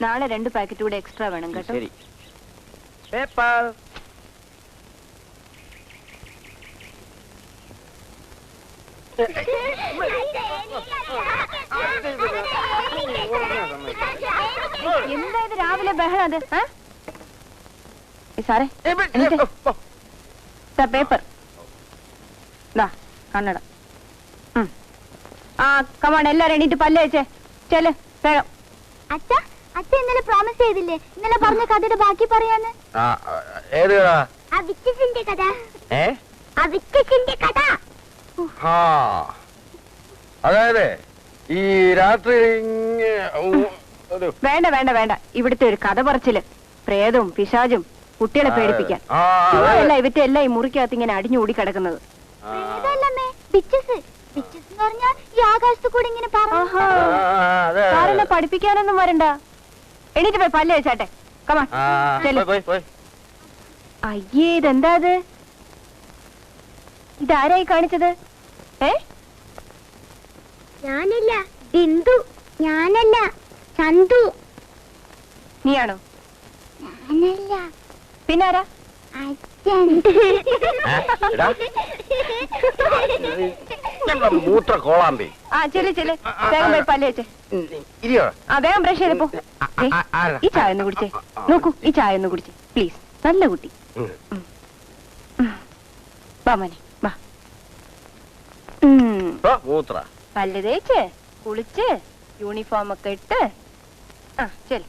നാളെ 2 പാക്കറ്റ് കൂടെ എക്സ്ട്രാ വേണം കേട്ടോ. ശരി. പേപ്പർ. എന്താ ഇത് രാവിലെ ബഹളം? അത് സാറേ പേപ്പർ കണ്ണട. ആ കമാൺ എല്ലാരും എണീറ്റ് പല്ല് വെച്ചേ. ചെല് വേഗം. അച്ഛാ അച്ഛൻ ഇന്നലെ പ്രോമിസ് ചെയ്തില്ലേ ഇന്നലെ പറഞ്ഞ കഥയുടെ ബാക്കി പറയാന്ന്? കഥ. കഥ. അതായത് ഈ രാത്രി വേണ്ട വേണ്ട വേണ്ട. ഇവിടുത്തെ ഒരു കഥ പറച്ചില് പ്രേതവും പിശാചും കുട്ടികളെ പേടിപ്പിക്കാൻ. ഇവറ്റ എല്ലാം ഈ മുറിക്കകത്ത് ഇങ്ങനെ അടിഞ്ഞുകൂടി കിടക്കുന്നത്. ഈ ആകാശത്ത് കൂടി ഇങ്ങനെ സാറെന്നെ പഠിപ്പിക്കാനൊന്നും വരണ്ട. എണീറ്റ് പോയി പല്ല് വെച്ചാട്ടെ. കമാ. അയ്യേ ഇതെന്താ ഇത്? ഇതാരായി കാണിച്ചത്? ഞാനല്ല ബിന്ദു. ഞാനല്ല ചന്തു. നീയാണോ? ഞാനല്ല. പിന്നാരാ? മൂത്ര കോളാമ്പി. ആ ചെല്ലു ചെല്ലു. വേഗം പോയി പല്ല് വെച്ചേ. വേഗം ബ്രഷ് ചെയ്തപ്പോ. ഈ ചായ ഒന്ന് കുടിച്ചേ. നോക്കൂ ഈ ചായ ഒന്ന് കുടിച്ചേ പ്ലീസ്. നല്ല കുട്ടി. വാ മോനെ വാ. പല്ല് തേച്ച് കുളിച്ച് യൂണിഫോം ഒക്കെ ഇട്ട് ചെല്ലു.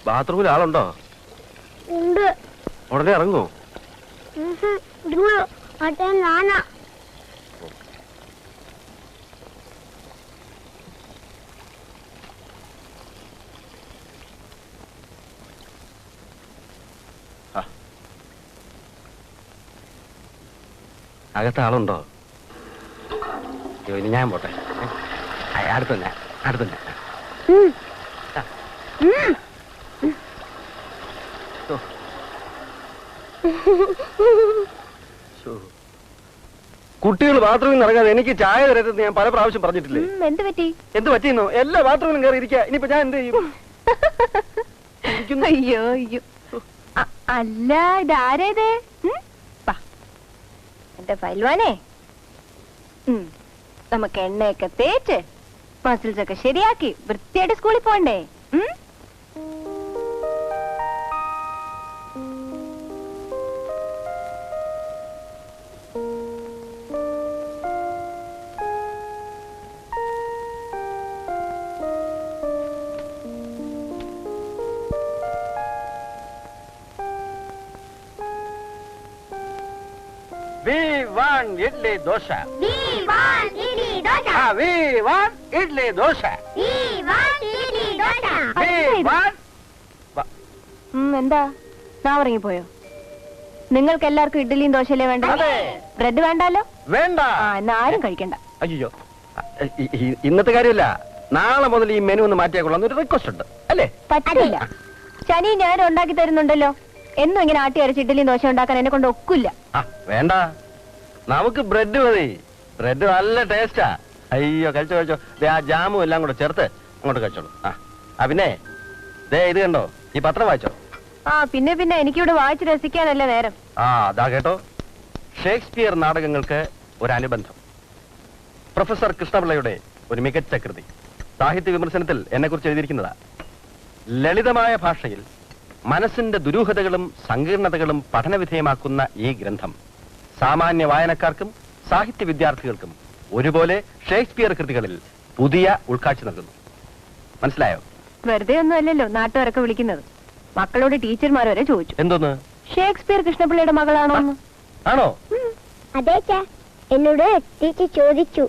ബാത്റൂമിൽ ആളുണ്ടോ? ഉണ്ട്. ഉടനെ ഇറങ്ങൂ. അകത്ത് ആളുണ്ടോ? ഇനി ഞാൻ പോട്ടെ. അടുത്തന്നെ അടുത്തന്നെ. കുട്ടികൾ ബാത്റൂമിൽ നിന്ന് ഇറങ്ങാതെ എനിക്ക് ചായ തരരുതെന്ന് ഞാൻ പല പ്രാവശ്യം പറഞ്ഞിട്ടില്ലേ? എന്ത് പറ്റി? എന്ത് പറ്റിയെന്നോ? എല്ലാ ബാത്റൂമിലും കയറി ഇരിക്കുക. ഇനിയിപ്പോ ഞാൻ എന്ത് ചെയ്യും? അയ്യോ അയ്യോ. അല്ല ഇതാരേത്? എന്റെ പൈൽവാനെ നമുക്ക് എണ്ണയൊക്കെ തേച്ച് മസിൽസ് ഒക്കെ ശരിയാക്കി വൃത്തിയായിട്ട് സ്കൂളിൽ പോണ്ടേ? ഇഡ്ലി ദോശ. ഇഡ്ലി ദോശ. എന്താ ഞാൻ ഉറങ്ങിപ്പോയോ? നിങ്ങൾക്ക് എല്ലാവർക്കും ഇഡ്ഡലിയും ദോശയല്ലേ വേണ്ട? ബ്രെഡ് വേണ്ടല്ലോ? വേണ്ട. എന്നാ ആരും കഴിക്കണ്ട. അയ്യോ ഇന്നത്തെ കാര്യമില്ല. നാളെ മുതൽ ഈ മെനു ഒന്ന് മാറ്റിയാക്കൊള്ളാം ഒരു റിക്വസ്റ്റ് ഉണ്ട്. അല്ലേ? പറ്റില്ല. ശനി ഞാനും ഉണ്ടാക്കി തരുന്നുണ്ടല്ലോ. എന്നും ഇങ്ങനെ ആട്ടി അരച്ച് ഇഡ്ഡലിയും ദോശ ഉണ്ടാക്കാൻ എന്നെ കൊണ്ട് ഒക്കില്ല. വേണ്ട, നമുക്ക് ബ്രെഡ് മതി. ബ്രെഡ് നല്ല ടേസ്റ്റാ. അയ്യോ കഴിച്ചോ കഴിച്ചോ. ആ ജാമും എല്ലാം കൂടെ ചേർത്ത് അങ്ങോട്ട് കഴിച്ചോളൂ. പിന്നെ ഇത് കണ്ടോ? ഈ പത്രം വായിച്ചോ? പിന്നെ പിന്നെ എനിക്കിവിടെ വായിച്ച് രസിക്കാനല്ലേ നേരം. അതാ കേട്ടോ, ഷേക്സ്പിയർ നാടകങ്ങൾക്ക് ഒരനുബന്ധം. പ്രൊഫസർ കൃഷ്ണപിള്ളയുടെ ഒരു മികച്ച കൃതി സാഹിത്യ വിമർശനത്തിൽ എന്നെ കുറിച്ച് എഴുതിയിരിക്കുന്നതാ. ലളിതമായ ഭാഷയിൽ മനസ്സിന്റെ ദുരൂഹതകളും സങ്കീർണതകളും പഠനവിധേയമാക്കുന്ന ഈ ഗ്രന്ഥം സാമാന്യ വായനക്കാർക്കും സാഹിത്യ വിദ്യാർത്ഥികൾക്കും ഒരുപോലെ ഷേക്സ്പിയർ കൃതികളിൽ പുതിയ ഉൾക്കാഴ്ച നൽകുന്നു. മനസ്സിലായോ? വെറുതെ ഒന്നും അല്ലല്ലോ നാട്ടുകാരൊക്കെ വിളിക്കുന്നത്. മക്കളോട് ടീച്ചർമാർ വരെ ചോദിച്ചു. എന്തോന്ന്? ഷേക്സ്പിയർ കൃഷ്ണപിള്ളയുടെ മകളാണോ? ആണോ? അതെ എന്നോട് ടീച്ചർ ചോദിച്ചു.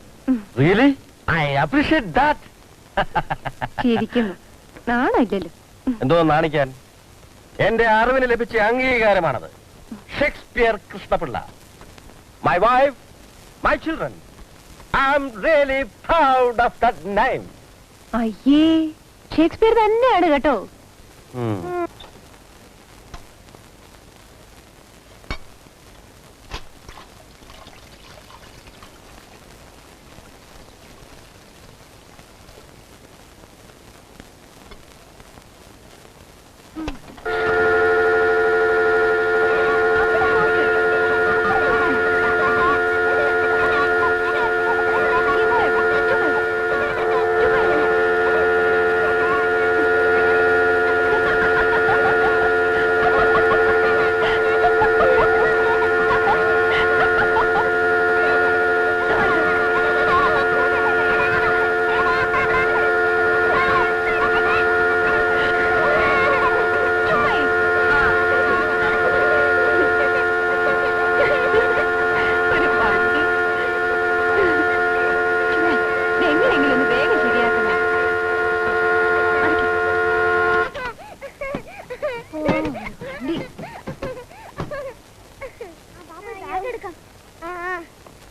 റിയലി? I appreciate that. ചിരിക്കുന്നു. നാണമില്ലല്ലോ. എന്തോ നാണിക്കാൻ? എന്റെ അറിവിന് ലഭിച്ച അംഗീകാരമാണത്. Shakespeare Krishnapillai. My wife, my children. I am really proud of that name. അയ്യേ, ഷേക്സ്പിയർ തന്നെയാണ് കേട്ടോ.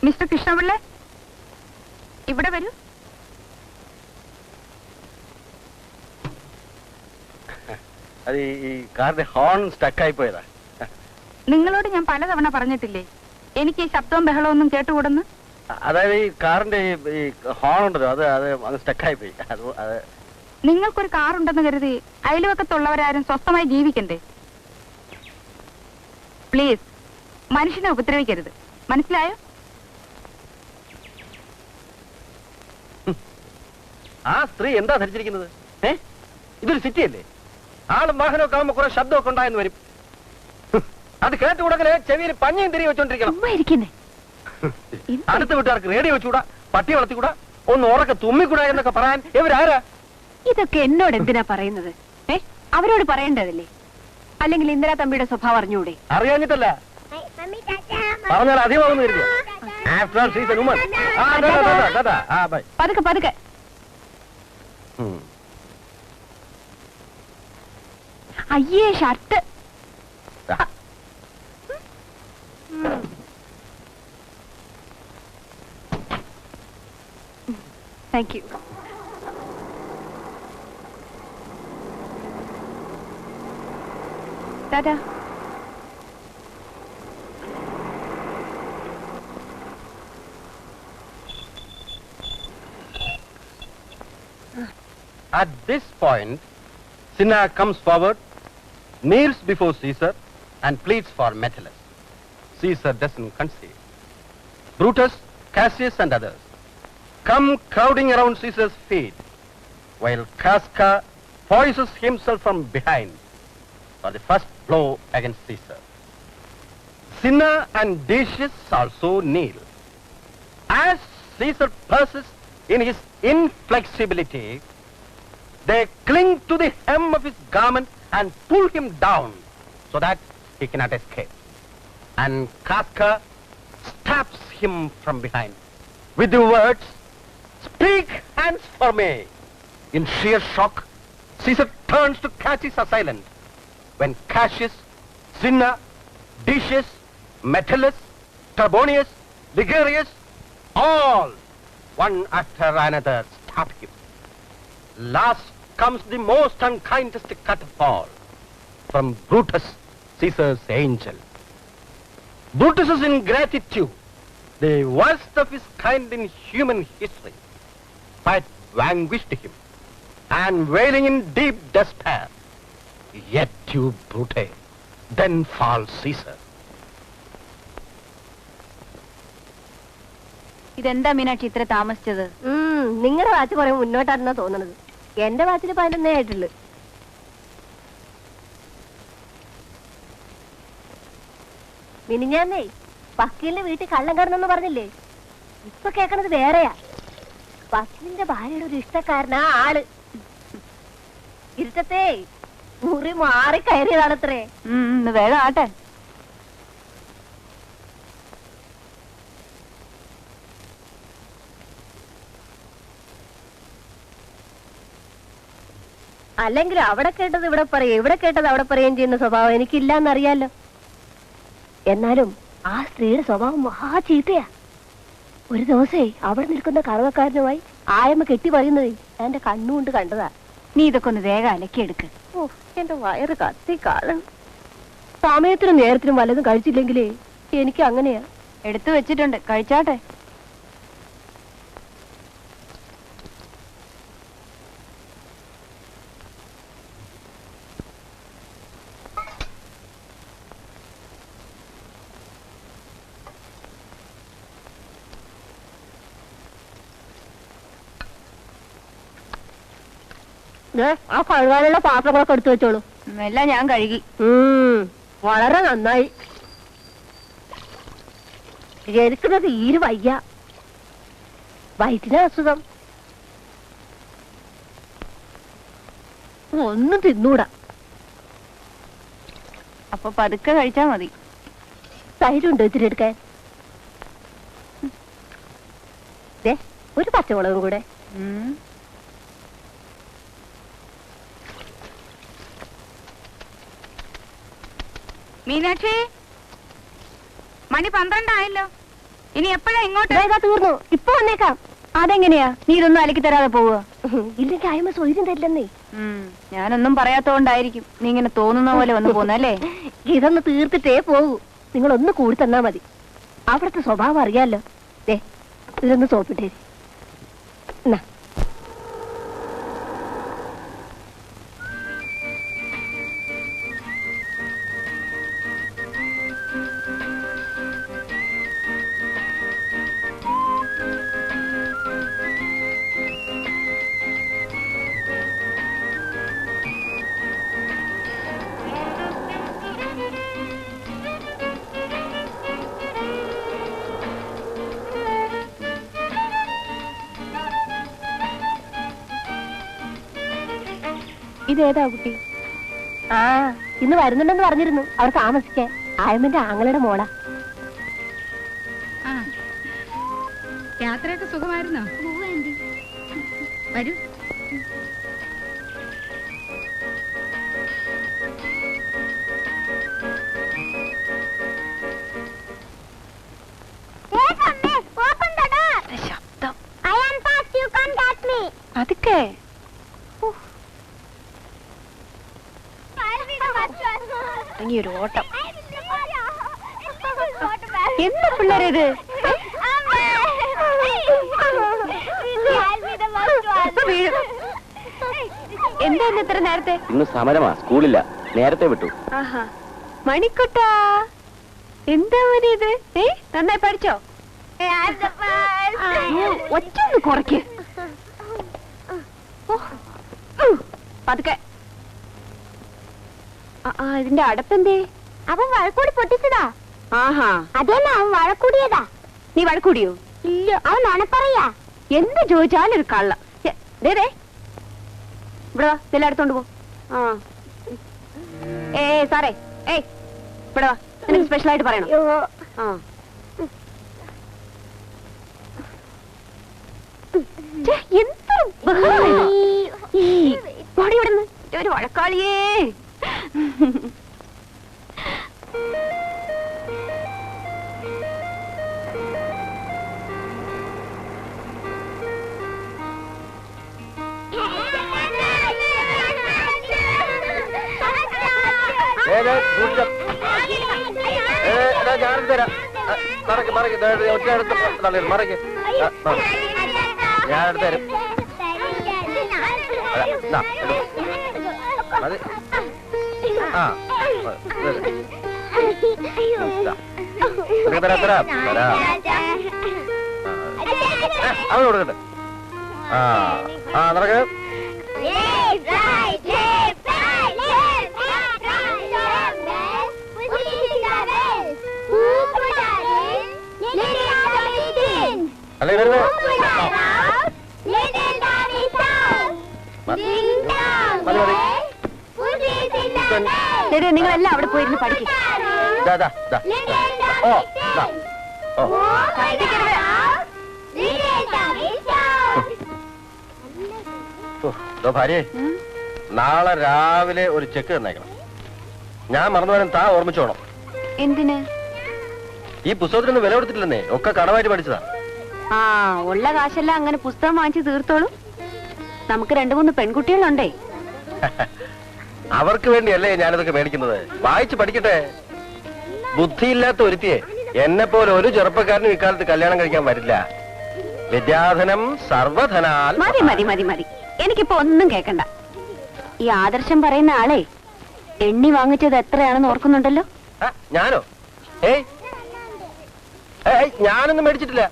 മിസ്റ്റർ കൃഷ്ണപിള്ള, ഇവിടെ വരൂ. അത് ഈ കാറിന്റെ ഹോൺ സ്റ്റക്കായി പോയതാ. നിങ്ങളോട് ഞാൻ പലതവണ പറഞ്ഞിട്ടില്ലേ എനിക്ക് ഈ ശബ്ദവും ബഹളവും ഒന്നും കേട്ടുകൂടുന്നു? അതായത് ഈ കാറിന്റെ ഈ ഹോൺ ഉണ്ടല്ലോ, അത് അത് സ്റ്റക്കായി പോയി. അത് നിങ്ങൾക്കൊരു കാറുണ്ടെന്ന് കരുതി അയൽവക്കത്തുള്ളവരാരും സ്വസ്ഥമായി ജീവിക്കണ്ടേ? പ്ലീസ്, മനുഷ്യനെ ഉപദ്രവിക്കരുത്. മനസ്സിലായോ? ആ സ്ത്രീ എന്താ ധരിച്ചിരിക്കുന്നത്? ഇതൊരു സിറ്റി അല്ലേ? ആളും വാഹനമൊക്കെ ആകുമ്പോ കുറെ ശബ്ദമൊക്കെ ഉണ്ടായെന്ന് വരും. അത് കേട്ടുകൂടങ്ങനെ ചെവിയിൽ പഞ്ഞയും തിരികെ വെച്ചോണ്ടിരിക്കണം. അടുത്ത വീട്ടുകാർക്ക് റേഡിയോ വെച്ചുകൂടാ, പട്ടി വളർത്തിക്കൂടാ, ഒന്ന് ഉറക്കെ തുമ്മിക്കൂടാ എന്നൊക്കെ പറയാൻ ഇവരാരാ? ഇതൊക്കെ എന്നോട് എന്തിനാ പറയുന്നത്? അവരോട് പറയേണ്ടതല്ലേ? അല്ലെങ്കിൽ ഇന്ദിരാ തമ്പിയുടെ സ്വഭാവം അറിഞ്ഞൂടെ? അറിയാഞ്ഞിട്ടല്ല, പറഞ്ഞാൽ അധികമാകുന്നു കരുതിയ. പതുക്കെ പതുക്കെ. അയ്യേ, shirt. Thank you. Tata. At this point, Cinna comes forward, kneels before Caesar, and pleads for Metellus. Caesar doesn't concede. Brutus, Cassius, and others come crowding around Caesar's feet, while Casca poises himself from behind for the first blow against Caesar. Cinna and Decius also kneel. As Caesar persists in his inflexibility, they cling to the hem of his garment and pull him down so that he cannot escape. And Casca stabs him from behind with the words, "Speak hands for me." In sheer shock, Caesar turns to catch his assailant, when Cassius, Cinna, Decius, Metellus, Trebonius, Ligurius, all, one after another, stab him. Last comes the most unkindest cut of all, from Brutus, Caesar's angel. Brutus's ingratitude, the worst of his kind in human history, quite vanquished him, and wailing in deep despair, "Yet you, Brute," then falls Caesar. ഇതെന്താ മീനാക്ഷി ഇത്ര താമസിച്ചത്? നിങ്ങളുടെ watch കുറെ മുന്നോട്ടാണെന്നാ തോന്നുന്നത്. എന്റെ വാച്ചിൽ 11 ആയിട്ടുള്ളു. മിനിഞ്ഞാന്നേ വക്കീലിന്റെ വീട്ടിൽ കള്ളം കടന്നെന്ന് പറഞ്ഞില്ലേ? ഇപ്പൊ കേക്കണത് വേറെയാ. വക്കീലിന്റെ ഭാര്യയുടെ ഒരു ഇഷ്ടക്കാരനാ ആള്. ഇരുട്ടത്തെ മുറി മാറി കയറിയതാണത്രേ. വേഗം ആട്ടെ. അല്ലെങ്കിൽ അവിടെ കേട്ടത് ഇവിടെ പറയും, ഇവിടെ കേട്ടത് അവിടെ പറയുകയും ചെയ്യുന്ന സ്വഭാവം എനിക്കില്ലാന്നറിയാലോ. എന്നാലും ആ സ്ത്രീയുടെ സ്വഭാവം മഹാ ചീത്തയാ. ഒരു ദിവസേ അവിടെ നിൽക്കുന്ന കറവക്കാരനുമായി ആയമ്മ കെട്ടി പറയുന്നത് എന്റെ കണ്ണുകൊണ്ട് കണ്ടതാ. നീ ഇതൊക്കെ ഒന്ന് വേഗം അലക്കിയെടുക്ക്. ഓ, എന്റെ വയറ് കത്തി കാണണം. സമയത്തിനും നേരത്തിനും വല്ലതും കഴിച്ചില്ലെങ്കിലേ എനിക്ക് അങ്ങനെയാ. എടുത്തു വെച്ചിട്ടുണ്ട്, കഴിച്ചാട്ടെ. ആ കഴുകാനുള്ള പാത്രങ്ങളൊക്കെ എടുത്തു വെച്ചോളൂ. എല്ലാം ഞാൻ കഴുകി. വളരെ നന്നായി. എനിക്കത് തീരെ വയ്യ. വയറ്റിന് അസുഖം. ഒന്നും തിന്നൂടാ. അപ്പൊ പതുക്കെ കഴിച്ചാ മതി. തൈരുണ്ടോ ഇത്തിരി എടുക്കാൻ? ഒരു പച്ചമുളകും കൂടെ. മീനാക്ഷി, മണി 12 ആയല്ലോ. ഇനി എപ്പോഴാ ഇങ്ങോട്ട്? തീർന്നു, ഇപ്പൊ വന്നേക്കാം. അതെങ്ങനെയാ? നീ ഇതൊന്നും അലക്കി തരാതെ പോവുക? ഇല്ലെങ്കിൽ അയമ സ്വൈര്യം തരില്ലെന്നേ. ഞാനൊന്നും പറയാത്തോണ്ടായിരിക്കും നീ ഇങ്ങനെ തോന്നുന്ന പോലെ വന്ന് പോന്നല്ലേ. ഇതൊന്ന് തീർത്തിട്ടേ പോകൂ. നിങ്ങളൊന്ന് കൂടി തന്നാ മതി. അവിടുത്തെ സ്വഭാവം അറിയാലോ. ഇതൊന്ന് സോപ്പിട്ടേരി. ഇതേതാ കുട്ടി? ഇന്ന് വരുന്നുണ്ടെന്ന് പറഞ്ഞിരുന്നു. അവിടെ താമസിക്കാൻ. ആയമ്മന്റെ ആങ്ങളുടെ മോളാ. യാത്രയൊക്കെ സുഖമായിരുന്നോ? വരൂ. ശബ്ദം. അതൊക്കെ ഒരു ഓട്ടം. എന്താ പിള്ളേരത്? എന്താ ഇത്ര നേരത്തെ? ഇന്ന് സമരമാ, സ്കൂളില്ല, നേരത്തെ വിട്ടു. ആഹാ, മണിക്കുട്ടാ, എന്താ ഇത്? നന്നായി പഠിച്ചോ? ഒറ്റൊന്ന് കുറയ്ക്ക്. പതുക്കെ. ഇതിന്റെ അടപ്പെന്തേ? അവൻ വഴക്കൂടി പൊട്ടിച്ചതാ. ആഹാ, അതല്ല, അവൻ വഴക്കൂടിയതാ. നീ വഴക്കൂടിയോ? ഇല്ല, അവൻ നുണ പറയാ. എന്ത് ചോദിച്ചാലും ഒരു കള്ള. ഇവിടെ വാ, ഇതെല്ലാം എടുത്തോണ്ട് പോ. സാറേ, ഇവിടെ വാ, നിനക്ക് സ്പെഷ്യലായിട്ട് പറയണം. എന്ത് ഇവിടുന്ന് ഒരു വഴക്കാളിയേ. ഞാൻ തരാം. മറക്ക് ഒറ്റ എടുത്ത് മറക്ക്. ഞാൻ എടുത്ത് തരും. മതി. അവന് കൊടുക്കട്ടെ. നടക്ക്. അല്ലേ വരുന്നത്? മതി മതി. ശരി നിങ്ങളെല്ലാം അവിടെ പോയിരുന്ന് പഠിക്കും. ദാ, ദാ, ദാ. ഓ ദാ. ഓ ഭാര്യേ, നാളെ രാവിലെ ഒരു ചെക്ക് തന്നേക്കണം. ഞാൻ മറന്നുപോയാലും താ ഓർമ്മിച്ചോണം. എന്തിന്? ഈ പുസ്തകത്തിനൊന്നും വില കൊടുത്തിട്ടില്ലെന്നേ, ഒക്കെ കടമായിട്ട് പഠിച്ചതാ. ആ ഉള്ള കാശെല്ലാം അങ്ങനെ പുസ്തകം വാങ്ങിച്ച് തീർത്തോളൂ. നമുക്ക് 2-3 പെൺകുട്ടികളുണ്ടേ. അവർക്ക് വേണ്ടിയല്ലേ ഞാനിതൊക്കെ മേടിക്കുന്നത്. വായിച്ച് പഠിക്കട്ടെ. ബുദ്ധിയില്ലാത്ത ഒരുത്തിയെ എന്നെ പോലെ ഒരു ചെറുപ്പക്കാരനും ഇക്കാലത്ത് കല്യാണം കഴിക്കാൻ വരില്ല. വിദ്യാധനം സർവധനാൽ. മതി മതി മതി മതി, എനിക്കിപ്പോ ഒന്നും കേക്കണ്ട. ഈ ആദർശം പറയുന്ന ആളെ എണ്ണി വാങ്ങിച്ചത് എത്രയാണെന്ന് ഓർക്കുന്നുണ്ടല്ലോ? ഞാനോ? ഞാനൊന്നും മേടിച്ചിട്ടില്ല.